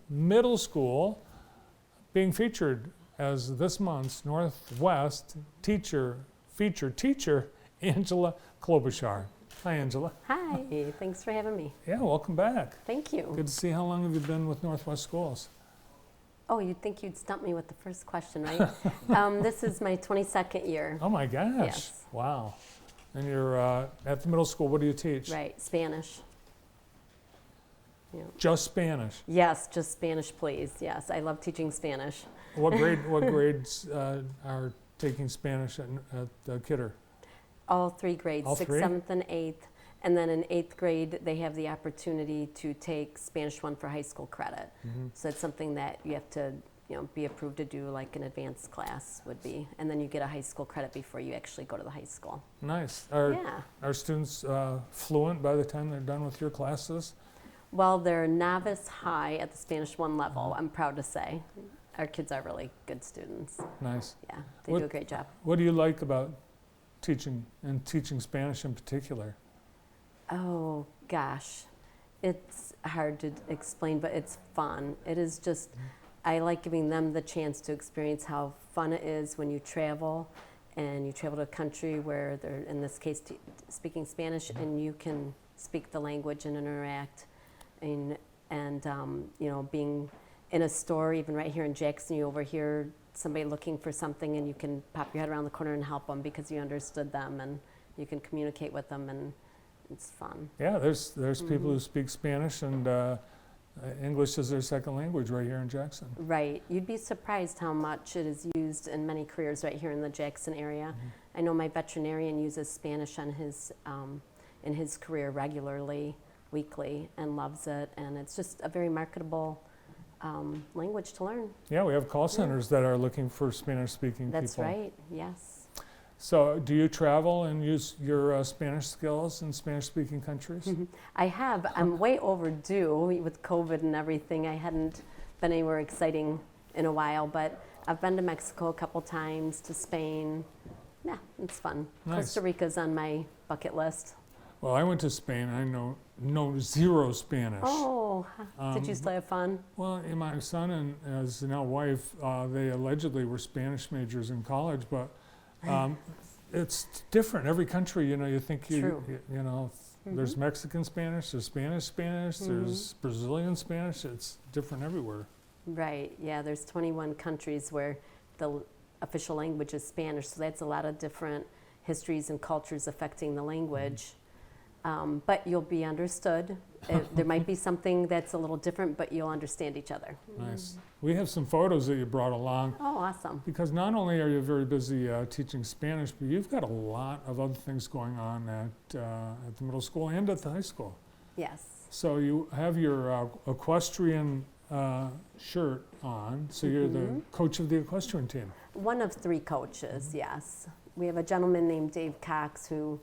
Middle School, being featured as this month's Northwest featured teacher, Angela Klobuchar. Hi, Angela. Hi, thanks for having me. Yeah, welcome back. Thank you. Good to see. How long have you been with Northwest Schools? Oh, you'd think you'd stump me with the first question, right? This is my 22nd year. Oh my gosh. Yes. Wow. And you're at the middle school. What do you teach? Right, Spanish. Yeah. Just Spanish? Yes, just Spanish, please. Yes, I love teaching Spanish. What grades are taking Spanish at Kidder? All 3 grades, All 6th, three? 7th, and 8th. And then in 8th grade, they have the opportunity to take Spanish 1 for high school credit. Mm-hmm. So it's something that you have to, be approved to do, like an advanced class would be. And then you get a high school credit before you actually go to the high school. Nice. Yeah. Are students fluent by the time they're done with your classes? Well, they're novice high at the Spanish 1 level, I'm proud to say. Our kids are really good students. Nice. Yeah, they do a great job. What do you like about teaching Spanish in particular? Oh, gosh. It's hard to explain, but it's fun. It is just, I like giving them the chance to experience how fun it is when you travel, and you travel to a country where they're, in this case, speaking Spanish, and you can speak the language and interact. And being in a store, even right here in Jackson, you overhear somebody looking for something, and you can pop your head around the corner and help them because you understood them, and you can communicate with them, and it's fun. Yeah, there's people who speak Spanish, and English is their second language right here in Jackson. Right. You'd be surprised how much it is used in many careers right here in the Jackson area. I know my veterinarian uses Spanish on in his career regularly, weekly, and loves it, and it's just a very marketable language to learn. Yeah, we have call centers that are looking for Spanish-speaking people. That's right, yes. So do you travel and use your Spanish skills in Spanish-speaking countries? I have. I'm way overdue with COVID and everything. I hadn't been anywhere exciting in a while, but I've been to Mexico a couple times, to Spain. Yeah, it's fun. Nice. Costa Rica's on my bucket list. Well, I went to Spain. I know zero Spanish. Oh, did you still have fun? Well, and my son and his now wife, they allegedly were Spanish majors in college, but it's different. Every country, you think there's Mexican Spanish, there's Spanish, there's Brazilian Spanish. It's different everywhere. Right. Yeah. There's 21 countries where the official language is Spanish, so that's a lot of different histories and cultures affecting the language. But you'll be understood. There might be something that's a little different, but you'll understand each other. Nice. We have some photos that you brought along. Oh, awesome. Because not only are you very busy teaching Spanish, but you've got a lot of other things going on at the middle school and at the high school. Yes. So you have your equestrian shirt on, so you're the coach of the equestrian team. One of 3 coaches, yes. We have a gentleman named Dave Cox who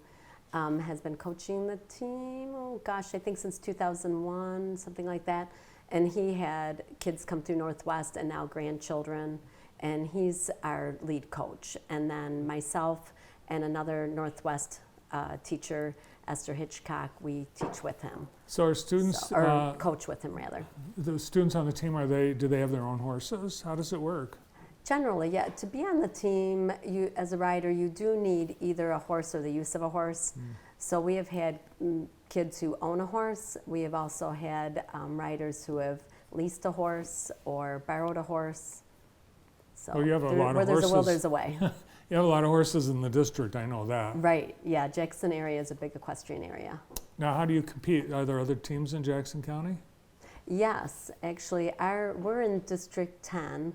has been coaching the team, I think since 2001, something like that. And he had kids come through Northwest and now grandchildren, and he's our lead coach. And then myself and another Northwest teacher, Esther Hitchcock, we teach with him. So our students, or coach with him rather. The students on the team, do they have their own horses? How does it work? Generally, yeah. To be on the team, as a rider, you do need either a horse or the use of a horse. So we have had kids who own a horse. We have also had riders who have leased a horse or borrowed a horse. So you have a lot of where there's horses. a will, there's a way. You have a lot of horses in the district, I know that. Right, yeah. Jackson area is a big equestrian area. Now, how do you compete? Are there other teams in Jackson County? Yes, actually, we're in District 10.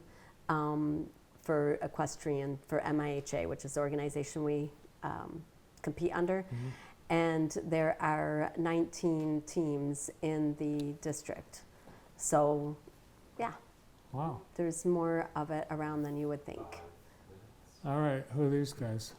For equestrian, for MIHA, which is the organization we compete under. And there are 19 teams in the district. So, yeah. Wow. There's more of it around than you would think. All right, who are these guys?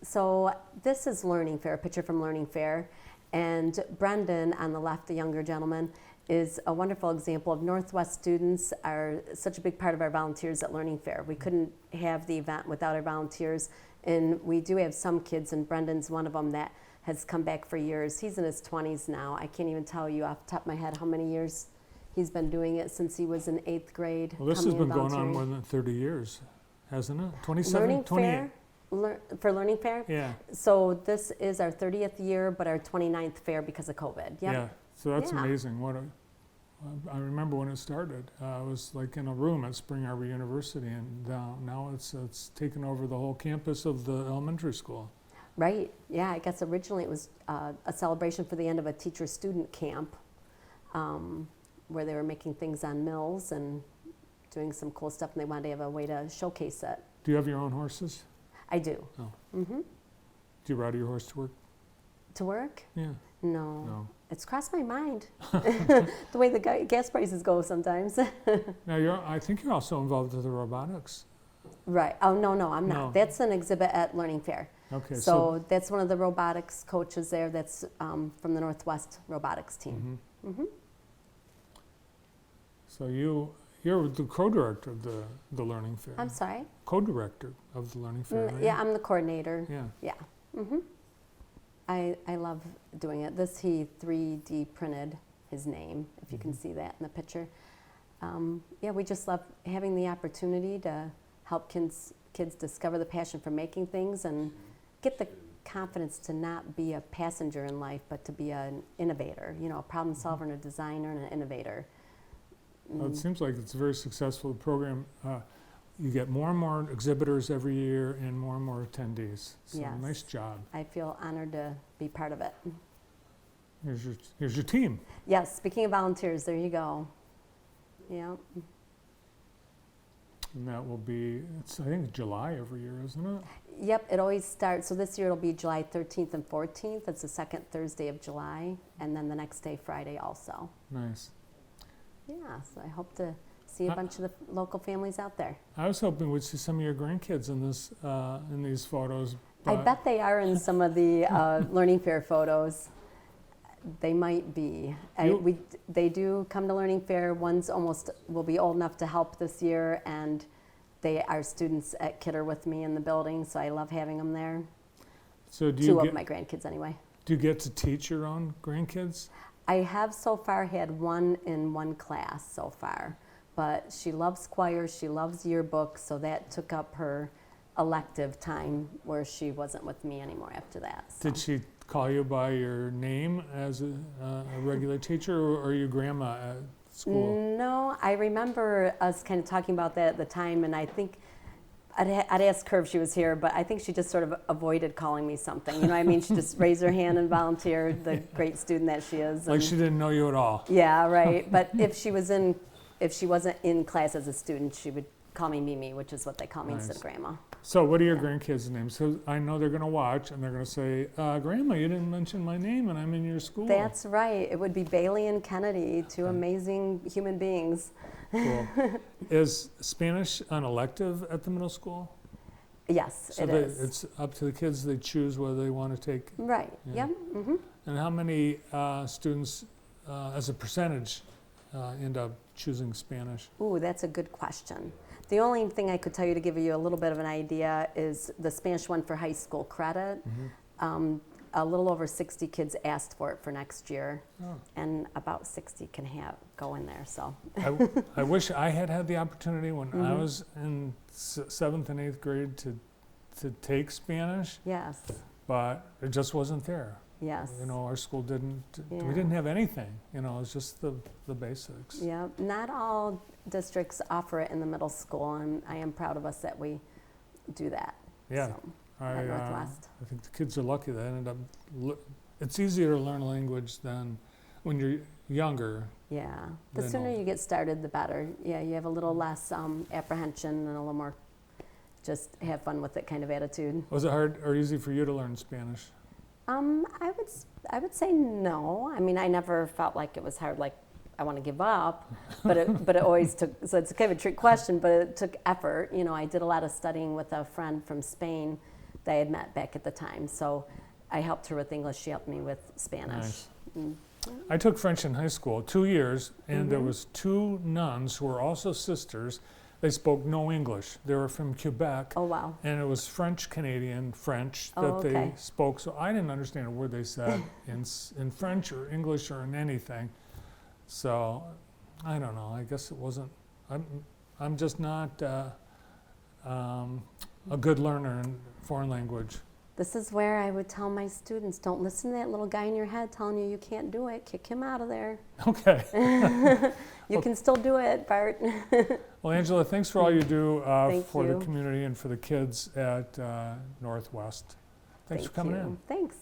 So this is Learning Fair, a picture from Learning Fair. And Brendan, on the left, the younger gentleman, is a wonderful example of Northwest students are such a big part of our volunteers at Learning Fair. We couldn't have the event without our volunteers, and we do have some kids, and Brendan's one of them that has come back for years. He's in his 20s now. I can't even tell you off the top of my head how many years He's been doing it since he was in 8th grade. Well, this has coming been and going on volunteering. more than 30 years, hasn't it? 27, Learning 28? Fair, for Learning Fair? Yeah. So this is our 30th year, but our 29th fair because of COVID. Yep. Yeah. So that's Yeah. amazing. I remember when it started. I was like in a room at Spring Arbor University, and now it's taken over the whole campus of the elementary school. Right. Yeah. I guess originally it was a celebration for the end of a teacher-student camp, where they were making things on mills and doing some cool stuff, and they wanted to have a way to showcase it. Do you have your own horses? I do. Oh. Mm-hmm. Do you ride your horse to work? To work? Yeah. No. No. It's crossed my mind. The way the gas prices go sometimes. Now I think you're also involved with the robotics. Right. Oh, no, I'm not. No. That's an exhibit at Learning Fair. Okay. So that's one of the robotics coaches there. That's from the Northwest robotics team. Mm-hmm. So you're the co-director of the Learning Fair. I'm sorry? Co-director of the Learning Fair, right? Yeah, I'm the coordinator. Yeah. Yeah. I love doing it. He 3D printed his name, if you can see that in the picture. Yeah, we just love having the opportunity to help kids discover the passion for making things and get the confidence to not be a passenger in life, but to be an innovator, a problem solver and a designer and an innovator. Well, it seems like it's a very successful program. You get more and more exhibitors every year and more attendees. So Yes. nice job. I feel honored to be part of it. Here's your team. Yes, speaking of volunteers, there you go. Yeah. And that will be, I think, July every year, isn't it? Yep, it always starts, so this year it'll be July 13th and 14th. It's the second Thursday of July, and then the next day, Friday also. Nice. Yeah, so I hope to see a bunch of the local families out there. I was hoping we'd see some of your grandkids in these photos. I but- bet they are in some of the Learning Fair photos. They might be. They do come to Learning Fair. One's will be old enough to help this year, and they are students at Kidder with me in the building, so I love having them there. So do Two you of my grandkids anyway. do you get to teach your own grandkids? I have so far had one in one class so far, but she loves choir, she loves yearbook, so that took up her elective time where she wasn't with me anymore after that. So. Did she call you by your name as a regular teacher, or your grandma at school? No, I remember us kind of talking about that at the time, and I think I'd ask her if she was here, but I think she just sort of avoided calling me something. You know what I mean? She just raised her hand and volunteered, the great student that she is. Like she didn't know you at all. Yeah, right. But if she wasn't in class as a student, she would call me Mimi, which is what they call me instead of Grandma. So what are your grandkids' names? So I know they're going to watch and they're going to say, Grandma, you didn't mention my name and I'm in your school. That's right. It would be Bailey and Kennedy, two amazing human beings. Cool. Is Spanish an elective at the middle school? Yes, So it is. it's up to the kids. They choose whether they want to take. Right. Yeah. Yep. Mm-hmm. And how many students, as a percentage, end up choosing Spanish? Ooh, that's a good question. The only thing I could tell you to give you a little bit of an idea is the Spanish one for high school credit. Mm-hmm. A little over 60 kids asked for it for next year, Oh. and about 60 can go in there. So I wish I had the opportunity when I Mhm. was in 7th and 8th grade to take Spanish, yes, but it just wasn't there. yes. You know, our school didn't. Yeah. We didn't have anything. You know, it was just the basics. Yeah, not all districts offer it in the middle school, and I am proud of us that we do that. Yeah. So, at Northwest. I think the kids are lucky they ended up. It's easier to learn a language than when you're younger. Yeah, the Then sooner all- you get started, the better. Yeah, you have a little less apprehension and a little more just have fun with it kind of attitude. Was it hard or easy for you to learn Spanish? I would say no. I mean, I never felt like it was hard, like I want to give up, but it always took. So it's kind of a trick question, but it took effort. You know, I did a lot of studying with a friend from Spain that I had met back at the time. So I helped her with English. She helped me with Spanish. Nice. Mm. I took French in high school, 2 years, and there Mhm. was 2 nuns who were also sisters. They spoke no English. They were from Quebec, Oh wow. and it was French-Canadian French that Oh, they okay. spoke. So I didn't understand a word they said in French or English or in anything. So I don't know. I guess it wasn't. I'm just not a good learner in foreign language. This is where I would tell my students, don't listen to that little guy in your head telling you you can't do it. Kick him out of there. Okay. You can still do it, Bart. Well, Angela, thanks for all you do for you. the community and for the kids at Northwest. Thanks for coming in. Thanks.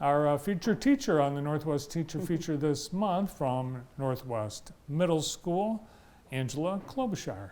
Our featured teacher on the Northwest Teacher Feature this month from Northwest Middle School, Angela Klobuchar.